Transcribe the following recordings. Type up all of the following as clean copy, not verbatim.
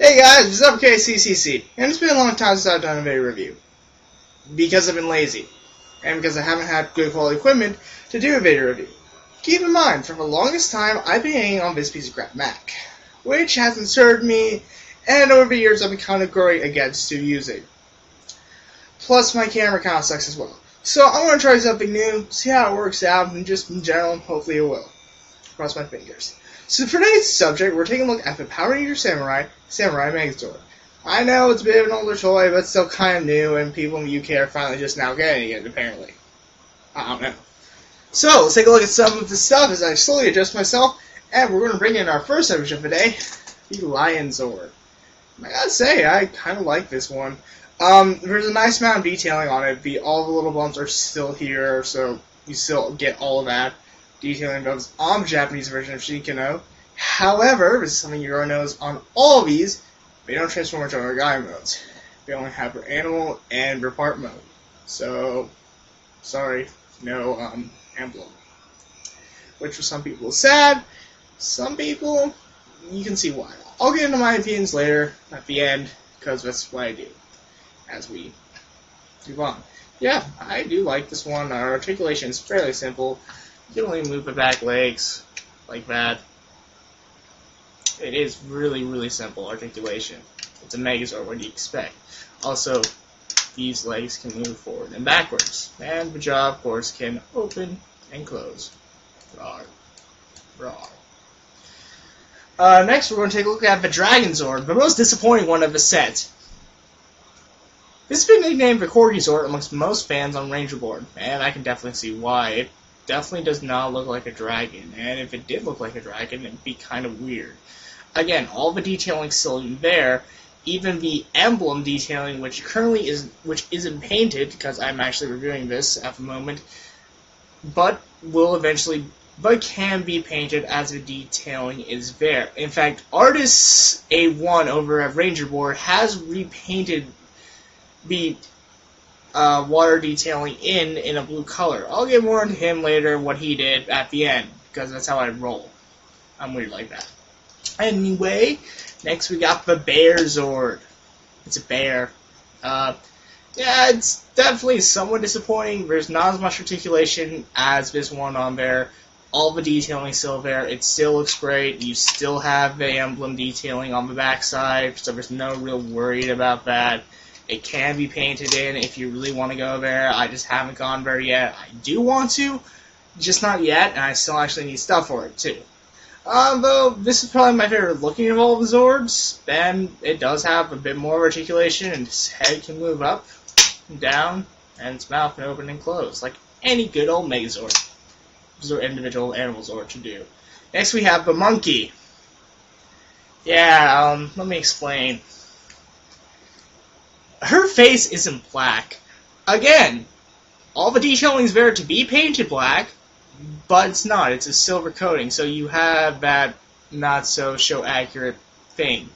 Hey guys, what's up, KCCC? And it's been a long time since I've done a video review. Because I've been lazy. And because I haven't had good quality equipment to do a video review. Keep in mind, for the longest time, I've been hanging on this piece of crap Mac. Which hasn't served me, and over the years I've been kind of growing against to using. Plus, my camera kind of sucks as well. So I'm going to try something new, see how it works out, and just in general, hopefully it will. Cross my fingers. So for today's subject, we're taking a look at the Power Ranger Samurai Megazord. I know it's a bit of an older toy, but still kind of new, and people in the UK are finally just now getting it, apparently. I don't know. So, let's take a look at some of the stuff as I slowly adjust myself, and we're going to bring in our first image of the day, the Megazord. I gotta say, I kind of like this one. There's a nice amount of detailing on it. All the little bumps are still here, so you still get all of that detailing bumps on the Japanese version of Shikano. However, this is something you're going to notice on all of these, they don't transform into other guy modes. They only have their animal and their part mode. So, sorry, no emblem. Which for some people is sad. Some people, you can see why. I'll get into my opinions later at the end, because that's what I do as we move on. Yeah, I do like this one. Our articulation is fairly simple. You can only move the back legs like that. It is really, really simple articulation. It's a Megazord, what do you expect? Also, these legs can move forward and backwards. And the jaw, of course, can open and close. Rawr. Next, we're going to take a look at the Megazord, the most disappointing one of the set. This has been nicknamed the Corgizord amongst most fans on Ranger Board, and I can definitely see why. It definitely does not look like a dragon, and if it did look like a dragon, it'd be kind of weird. Again, all the detailing still there, even the emblem detailing, which isn't painted, because I'm actually reviewing this at the moment, but can be painted as the detailing is there. In fact, Artist A1 over at Ranger Board has repainted the water detailing in a blue color. I'll get more into him later, what he did at the end, because that's how I roll. I'm weird like that. Anyway, next we got the Megazord. It's a bear. Yeah, it's definitely somewhat disappointing. There's not as much articulation as this one on there. All the detailing is still there. It still looks great. You still have the emblem detailing on the backside, so there's no real worry about that. It can be painted in if you really want to go there. I just haven't gone there yet. I do want to, just not yet, and I still actually need stuff for it too. Though this is probably my favorite looking of all the Zords, and it does have a bit more articulation, and its head can move up and down, and its mouth can open and close, like any good old Megazord. Individual animal Zord should do. Next we have the monkey. Yeah, let me explain. Her face isn't black. Again, all the detailing is there to be painted black, but it's not. It's a silver coating, so you have that not-so-show accurate thing,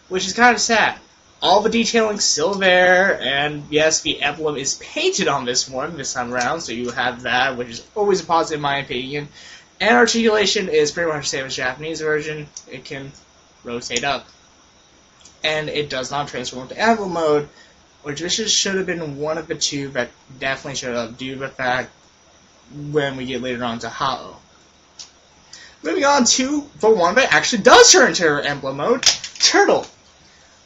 which is kind of sad. All the detailing's still there, and yes, the emblem is painted on this one this time around, so you have that, which is always a positive in my opinion. And articulation is pretty much the same as the Japanese version. It can rotate up. And it does not transform into emblem mode, which this should have been one of the two that definitely should have, due to the fact when we get later on to Hao. Moving on to the one that actually does turn into emblem mode, Turtle.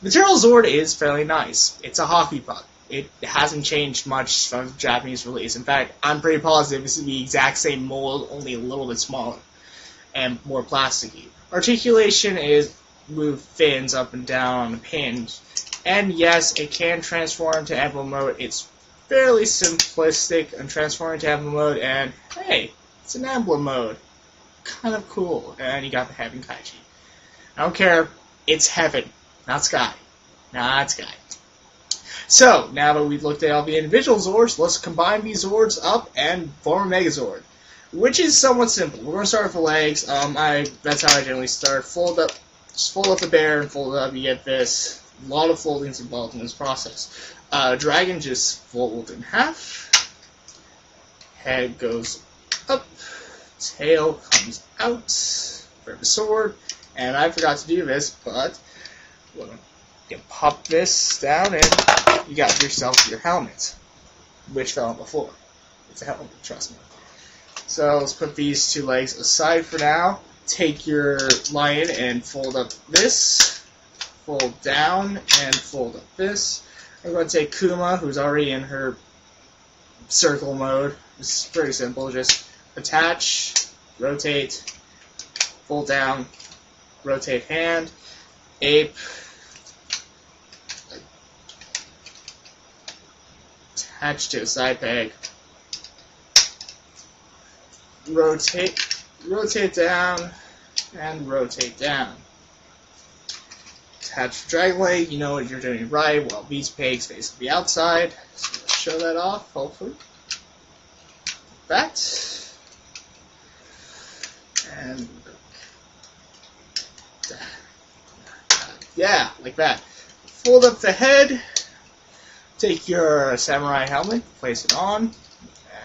The Turtle Zord is fairly nice. It's a hockey puck. It hasn't changed much from the Japanese release. In fact, I'm pretty positive this is the exact same mold, only a little bit smaller and more plasticky. Articulation is move fins up and down on the pins. And yes, it can transform to emblem mode. It's fairly simplistic and transforming to emblem mode, and hey, it's an emblem mode. Kind of cool. And you got the Heaven Kaiji. I don't care. It's heaven. Not sky. Not sky. So, now that we've looked at all the individual Zords, let's combine these Zords up and form a Megazord. Which is somewhat simple. We're going to start with the legs. That's how I generally start. Just fold up the bear and fold it up. You get this. A lot of foldings involved in this process. Dragon just fold in half. Head goes up. Tail comes out for the sword. And I forgot to do this, but You pop this down and you got yourself your helmet, which fell on the floor. It's a helmet, trust me. So let's put these two legs aside for now. Take your lion and fold up this, fold down, and fold up this. I'm going to take Kuma, who's already in her circle mode. It's pretty simple. Just attach, rotate, fold down, rotate hand, ape, attach to a side peg, rotate down, and rotate down. Attach the dragon leg, you know what you're doing right, while these pegs face the outside. So let's show that off, hopefully. That. And yeah, like that. Fold up the head, take your samurai helmet, place it on,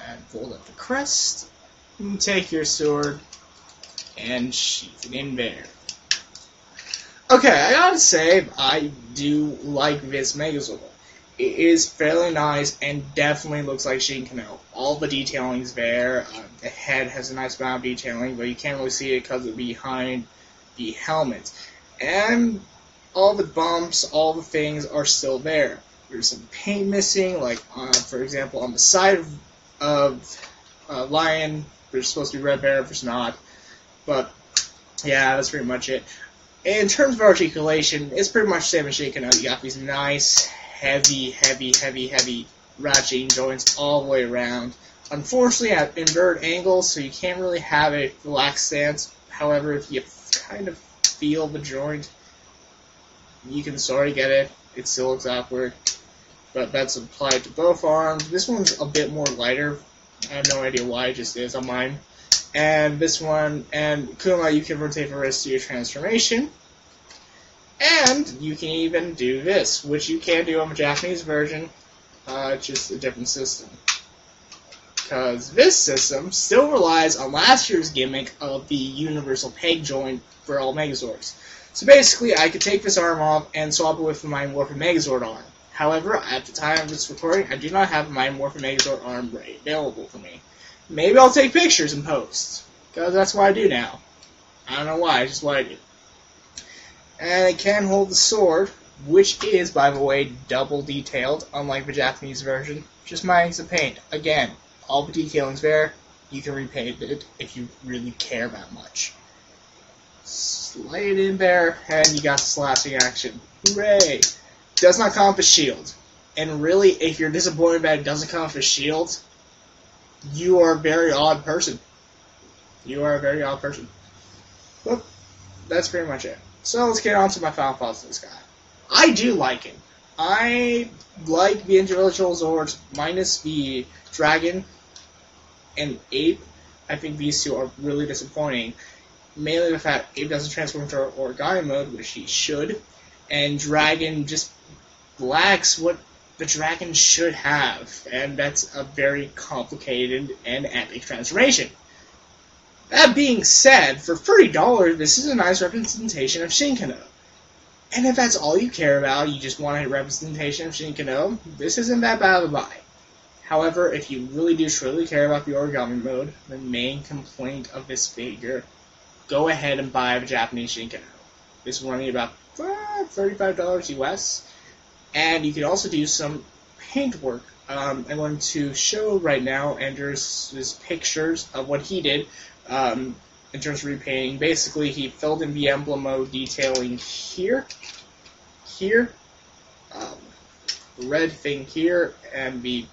and fold up the crest, and take your sword and sheath it in there. Okay, I gotta say, I do like this Megazord. It is fairly nice and definitely looks like Shinkano. All the detailing's there. The head has a nice amount of detailing, but you can't really see it because of behind the helmet. And all the bumps, all the things are still there. There's some paint missing, like for example on the side of Lion, there's supposed to be red there, there's not. But yeah, that's pretty much it. In terms of articulation, it's pretty much the same as Shinkano. You got these nice, heavy ratcheting joints all the way around. Unfortunately, at inverted angles, so you can't really have a relaxed stance. However, if you kind of feel the joint, you can sort of get it. It still looks awkward, but that's applied to both arms. This one's a bit more lighter. I have no idea why, it just is on mine. And this one, and Kuma, you can rotate the wrist to your transformation. And you can even do this, which you can do on the Japanese version, just a different system. Because this system still relies on last year's gimmick of the universal peg joint for all Megazords. So basically, I could take this arm off and swap it with the Mind Morphin Megazord arm. However, at the time of this recording, I do not have a Mind Morphin Megazord arm available for me. Maybe I'll take pictures and post, because that's what I do now. I don't know why, it's just what I do. And it can hold the sword, which is, by the way, double detailed, unlike the Japanese version. Just minus some paint. Again, all the detailing's there. You can repaint it if you really care that much. Slide it in there, and you got the slashing action. Hooray! Does not come with a shield. And really, if you're disappointed that it doesn't come with a shield, you are a very odd person. You are a very odd person. Well, that's pretty much it. So let's get on to my final thoughts on this guy. I do like him. I like the individual Zords minus the Dragon and Ape. I think these two are really disappointing. Mainly the fact Ape doesn't transform into origami mode, which he should, and Dragon just lacks what the Dragon should have, and that's a very complicated and epic transformation. That being said, for $30, this is a nice representation of Shinkano. And if that's all you care about, you just want a representation of Shinkano, this isn't that bad of a buy. However, if you really do truly care about the origami mode, the main complaint of this figure, go ahead and buy the Japanese Shinkano. This is running about $35 US. And you can also do some paint work. I'm going to show right now Andrew's pictures of what he did in terms of repainting. Basically, he filled in the emblem mode detailing here, the red thing here, and the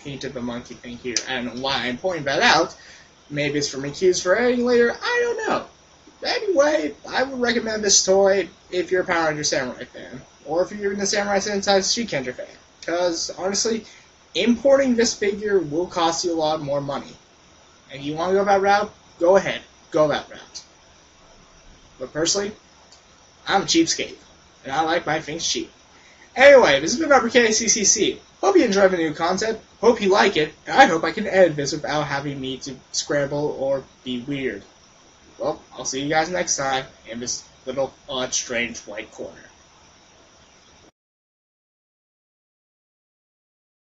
paint of the monkey thing here. I don't know why I'm pointing that out. Maybe it's for me cues for editing later. I don't know. Anyway, I would recommend this toy if you're a Power Ranger Samurai fan, or if you're in the Samurai Sentai Shukenja fan. Because, honestly, importing this figure will cost you a lot more money. And you want to go that route? Go ahead. Go that route. But personally, I'm a cheapskate. And I like my things cheap. Anyway, this has been Upper KCCC. Hope you enjoy the new content. Hope you like it. And I hope I can edit this without having me to scramble or be weird. Well, I'll see you guys next time in this little odd, strange white corner.